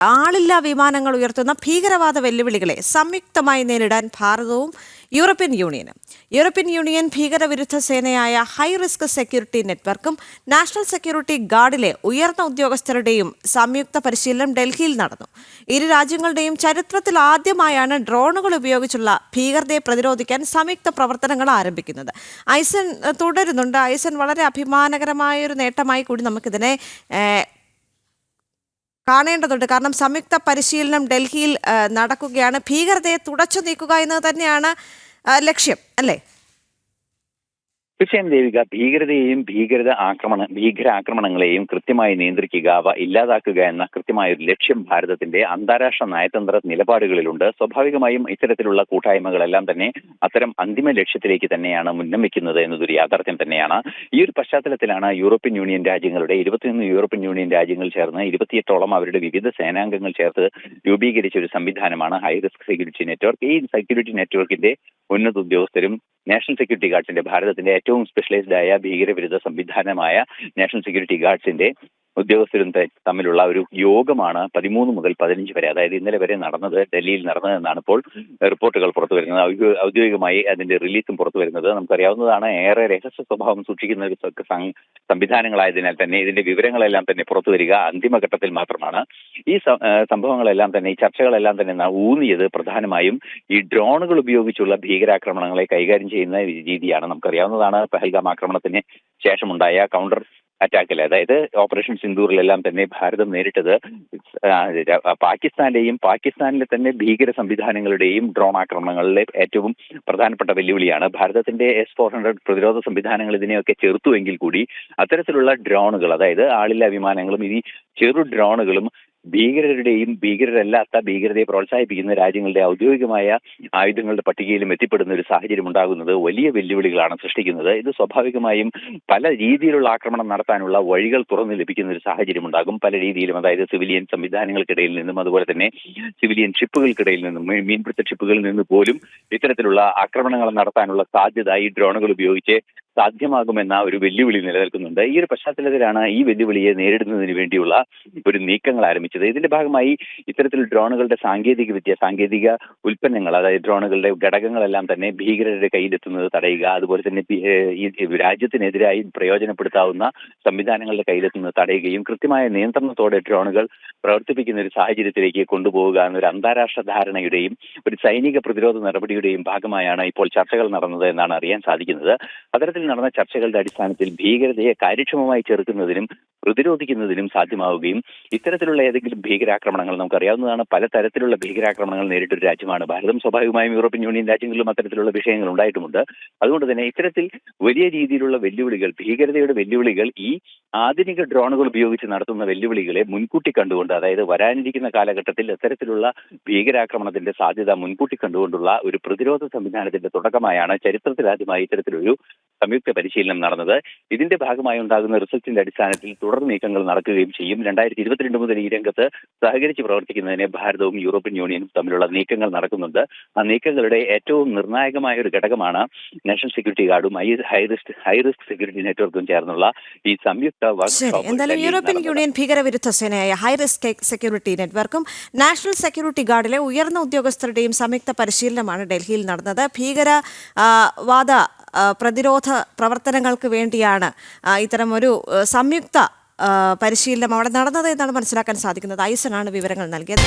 ആളില്ലാ വിമാനങ്ങൾ ഉയർത്തുന്ന ഭീകരവാദ വെല്ലുവിളികളെ സംയുക്തമായി നേരിടാൻ ഭാരതവും യൂറോപ്യൻ യൂണിയൻ ഭീകരവിരുദ്ധ സേനയായ ഹൈ റിസ്ക് സെക്യൂരിറ്റി നെറ്റ്വർക്കും നാഷണൽ സെക്യൂരിറ്റി ഗാർഡിലെ ഉയർന്ന ഉദ്യോഗസ്ഥരുടെയും സംയുക്ത പരിശീലനം ഡൽഹിയിൽ നടന്നു. ഇരു രാജ്യങ്ങളുടെയും ചരിത്രത്തിൽ ആദ്യമായാണ് ഡ്രോണുകൾ ഉപയോഗിച്ചുള്ള ഭീകരതയെ പ്രതിരോധിക്കാൻ സംയുക്ത പ്രവർത്തനങ്ങൾ ആരംഭിക്കുന്നത്. ഐസൻ തുടരുന്നുണ്ട്. ഐസൻ, വളരെ അഭിമാനകരമായ ഒരു നേട്ടമായി കൂടി നമുക്കിതിനെ കാണേണ്ടതുണ്ട്. കാരണം സംയുക്ത പരിശീലനം ഡൽഹിയിൽ നടക്കുകയാണ്. ഭീകരതയെ തുടച്ചു നീക്കുക എന്നത് തന്നെയാണ് ലക്ഷ്യം, അല്ലേ? തീർച്ചയായും ദേവിക, ഭീകരതയെയും ഭീകരാക്രമണങ്ങളെയും കൃത്യമായി നിയന്ത്രിക്കുക, അവ ഇല്ലാതാക്കുക എന്ന കൃത്യമായ ഒരു ലക്ഷ്യം ഭാരതത്തിന്റെ അന്താരാഷ്ട്ര നയതന്ത്ര നിലപാടുകളിലുണ്ട്. സ്വാഭാവികമായും ഇത്തരത്തിലുള്ള കൂട്ടായ്മകളെല്ലാം തന്നെ അത്തരം അന്തിമ ലക്ഷ്യത്തിലേക്ക് തന്നെയാണ് മുന്നം വെക്കുന്നത് എന്നതൊരു യാഥാർത്ഥ്യം തന്നെയാണ്. ഈ ഒരു പശ്ചാത്തലത്തിലാണ് യൂറോപ്യൻ യൂണിയൻ രാജ്യങ്ങളുടെ 21 യൂറോപ്യൻ യൂണിയൻ രാജ്യങ്ങൾ ചേർന്ന് 28ഓളം അവരുടെ വിവിധ സേനാംഗങ്ങൾ ചേർത്ത് രൂപീകരിച്ച ഒരു സംവിധാനമാണ് ഹൈ റിസ്ക് സെക്യൂരിറ്റി നെറ്റ്വർക്ക്. ഈ സെക്യൂരിറ്റി നെറ്റ്വർക്കിന്റെ ഉന്നത ഉദ്യോഗസ്ഥരും നാഷണൽ സെക്യൂരിറ്റി ഗാർഡ്സിന്റെ, ഭാരതത്തിന്റെ ഏറ്റവും സ്പെഷ്യലൈസ്ഡ് ആയ ഭീകരവിരുദ്ധ സംവിധാനമായ നാഷണൽ സെക്യൂരിറ്റി ഗാർഡ്സിന്റെ ഉദ്യോഗസ്ഥരും തമ്മിലുള്ള ഒരു യോഗമാണ് 13 മുതൽ 15 വരെ, അതായത് ഇന്നലെ വരെ ഡൽഹിയിൽ നടന്നതെന്നാണ് ഇപ്പോൾ റിപ്പോർട്ടുകൾ പുറത്തു വരുന്നത്. ഔദ്യോഗികമായി അതിന്റെ റിലീസും പുറത്തു വരുന്നത് നമുക്കറിയാവുന്നതാണ്. ഏറെ രഹസ്യ സ്വഭാവം സൂക്ഷിക്കുന്ന ഒരു സംവിധാനങ്ങളായതിനാൽ തന്നെ ഇതിന്റെ വിവരങ്ങളെല്ലാം തന്നെ പുറത്തു വരിക അന്തിമഘട്ടത്തിൽ മാത്രമാണ്. ഈ സംഭവങ്ങളെല്ലാം തന്നെ, ഈ ചർച്ചകളെല്ലാം തന്നെ ഊന്നിയത് പ്രധാനമായും ഈ ഡ്രോണുകൾ ഉപയോഗിച്ചുള്ള ഭീകരാക്രമണങ്ങളെ കൈകാര്യം ചെയ്യുന്ന രീതിയാണ്. നമുക്കറിയാവുന്നതാണ്, പഹൽഗാം ആക്രമണത്തിന് ശേഷമുണ്ടായ കൗണ്ടർ അറ്റാക്കിൽ, അതായത് ഓപ്പറേഷൻ സിന്ദൂറിലെല്ലാം തന്നെ ഭാരതം നേരിട്ടത് പാകിസ്ഥാനിലെ തന്നെ ഭീകര സംവിധാനങ്ങളുടെയും ഡ്രോൺ ആക്രമണങ്ങളിലെ ഏറ്റവും പ്രധാനപ്പെട്ട വെല്ലുവിളിയാണ്. ഭാരതത്തിന്റെ S-400 പ്രതിരോധ സംവിധാനങ്ങൾ ഇതിനെയൊക്കെ ചെറുത്തുവെങ്കിൽ കൂടി അത്തരത്തിലുള്ള ഡ്രോണുകൾ, അതായത് ആളില്ലാ വിമാനങ്ങളും ഈ ചെറു ഡ്രോണുകളും ഭീകരരുടെയും ഭീകരരല്ലാത്ത ഭീകരതയെ പ്രോത്സാഹിപ്പിക്കുന്ന രാജ്യങ്ങളുടെ ഔദ്യോഗികമായ ആയുധങ്ങളുടെ പട്ടികയിലും എത്തിപ്പെടുന്ന ഒരു സാഹചര്യം ഉണ്ടാകുന്നത് വലിയ വെല്ലുവിളികളാണ് സൃഷ്ടിക്കുന്നത്. ഇത് സ്വാഭാവികമായും പല രീതിയിലുള്ള ആക്രമണം നടത്താനുള്ള വഴികൾ തുറന്നു ലഭിക്കുന്ന ഒരു സാഹചര്യം ഉണ്ടാകും. പല രീതിയിലും, അതായത് സിവിലിയൻ സംവിധാനങ്ങൾക്കിടയിൽ നിന്നും അതുപോലെ തന്നെ സിവിലിയൻ ഷിപ്പുകൾക്കിടയിൽ നിന്നും, മീൻപിടുത്ത ഷിപ്പുകളിൽ നിന്ന് പോലും ഇത്തരത്തിലുള്ള ആക്രമണങ്ങൾ നടത്താനുള്ള സാധ്യത ഈ ഡ്രോണുകൾ ഉപയോഗിച്ച് സാധ്യമാകുമെന്ന ഒരു വെല്ലുവിളി നിലനിൽക്കുന്നുണ്ട്. ഈ ഒരു പശ്ചാത്തലത്തിലാണ് ഈ വെല്ലുവിളിയെ നേരിടുന്നതിന് വേണ്ടിയുള്ള ഒരു നീക്കങ്ങൾ ആരംഭിച്ചത്. ഇതിന്റെ ഭാഗമായി ഇത്തരത്തിൽ ഡ്രോണുകളുടെ സാങ്കേതിക ഉൽപ്പന്നങ്ങൾ, അതായത് ഡ്രോണുകളുടെ ഘടകങ്ങളെല്ലാം തന്നെ ഭീകരരുടെ കയ്യിലെത്തുന്നത് തടയുക, അതുപോലെ തന്നെ ഈ രാജ്യത്തിനെതിരായി പ്രയോജനപ്പെടുത്താവുന്ന സംവിധാനങ്ങളുടെ കയ്യിലെത്തുന്നത് തടയുകയും കൃത്യമായ നിയന്ത്രണത്തോടെ ഡ്രോണുകൾ പ്രവർത്തിപ്പിക്കുന്ന ഒരു സാഹചര്യത്തിലേക്ക് കൊണ്ടുപോവുക എന്നൊരു അന്താരാഷ്ട്ര ധാരണയുടെയും ഒരു സൈനിക പ്രതിരോധ നടപടിയുടെയും ഭാഗമായാണ് ഇപ്പോൾ ചർച്ചകൾ നടന്നത് എന്നാണ് അറിയാൻ സാധിക്കുന്നത്. അത്തരത്തിൽ നടന്ന ചർച്ചകളുടെ അടിസ്ഥാനത്തിൽ ഭീകരതയെ കാര്യക്ഷമമായി ചെറുക്കുന്നതിനും പ്രതിരോധിക്കുന്നതിനും സാധ്യമാവുകയും ഇത്തരത്തിലുള്ള ഏതെങ്കിലും ഭീകരാക്രമണങ്ങൾ, നമുക്കറിയാവുന്നതാണ് പല തരത്തിലുള്ള ഭീകരാക്രമണങ്ങൾ നേരിട്ടൊരു രാജ്യമാണ് ഭാരതം. സ്വാഭാവികമായും യൂറോപ്യൻ യൂണിയൻ രാജ്യങ്ങളിലും അത്തരത്തിലുള്ള വിഷയങ്ങൾ ഉണ്ടായിട്ടുമുണ്ട്. അതുകൊണ്ട് തന്നെ ഇത്തരത്തിൽ വലിയ രീതിയിലുള്ള വെല്ലുവിളികൾ, ഭീകരതയുടെ വെല്ലുവിളികൾ, ഈ ആധുനിക ഡ്രോണുകൾ ഉപയോഗിച്ച് നടത്തുന്ന വെല്ലുവിളികളെ മുൻകൂട്ടി കണ്ടുകൊണ്ട്, അതായത് വരാനിരിക്കുന്ന കാലഘട്ടത്തിൽ ഇത്തരത്തിലുള്ള ഭീകരാക്രമണത്തിന്റെ സാധ്യത മുൻകൂട്ടി കണ്ടുകൊണ്ടുള്ള ഒരു പ്രതിരോധ സംവിധാനത്തിന്റെ തുടക്കമായാണ് ചരിത്രത്തിലാദ്യമായി ഇത്തരത്തിലൊരു സംയുക്ത പരിശീലനം നടന്നത്. ഇതിന്റെ ഭാഗമായി ഉണ്ടാകുന്ന റിസൾട്ടിന്റെ അടിസ്ഥാനത്തിൽ തുടർ നീക്കങ്ങൾ നടക്കുകയും ചെയ്യും. 2022 മുതൽ ഈ രംഗത്ത് സഹകരിച്ച് പ്രവർത്തിക്കുന്നതിന് ഭാരതവും യൂറോപ്യൻ യൂണിയനും തമ്മിലുള്ള നീക്കങ്ങൾ നടക്കുന്നുണ്ട്. ആ നീക്കങ്ങളുടെ ഏറ്റവും നിർണായകമായ ഒരു ഘടകമാണ് നാഷണൽ സെക്യൂരിറ്റി ഗാർഡും ഹൈ റിസ്ക് സെക്യൂരിറ്റി നെറ്റ്വർക്കും ചേർന്നുള്ള ഈ സംയുക്ത വർക്ക്ഷോപ്പ്. എന്തായാലും യൂറോപ്യൻ യൂണിയൻ ഭീകരവിരുദ്ധ സേനയായ ഹൈ റിസ്ക് സെക്യൂരിറ്റി നെറ്റ്വർക്കും നാഷണൽ സെക്യൂരിറ്റി ഗാർഡിലെ ഉയർന്ന ഉദ്യോഗസ്ഥരുടെയും സംയുക്ത പരിശീലനമാണ് ഡൽഹിയിൽ നടന്നത്. ഭീകരവാദ പ്രതിരോധ പ്രവർത്തനങ്ങൾക്ക് വേണ്ടിയാണ് ഇത്തരമൊരു സംയുക്ത പരിശീലനം അവിടെ നടന്നത് എന്നാണ് മനസ്സിലാക്കാൻ സാധിക്കുന്നത്. ഐസനാണ് വിവരങ്ങൾ നൽകിയത്.